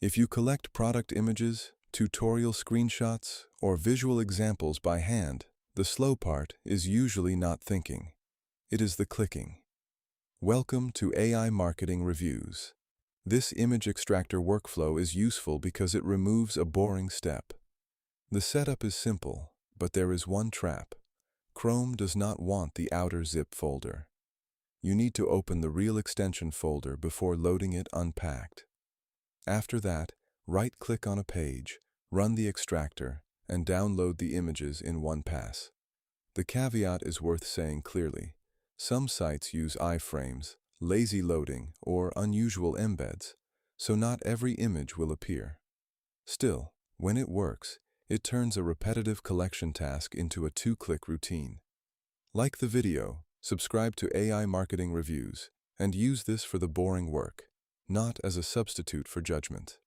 If you collect product images, tutorial screenshots, or visual examples by hand, the slow part is usually not thinking. It is the clicking. Welcome to AI Marketing Reviews. This image extractor workflow is useful because it removes a boring step. The setup is simple, but there is one trap. Chrome does not want the outer zip folder. You need to open the real extension folder before loading it unpacked. After that, right-click on a page, run the extractor, and download the images in one pass. The caveat is worth saying clearly. Some sites use iframes, lazy loading, or unusual embeds, so not every image will appear. Still, when it works, it turns a repetitive collection task into a two-click routine. Like the video, subscribe to AI Marketing Reviews, and use this for the boring work, not as a substitute for judgment.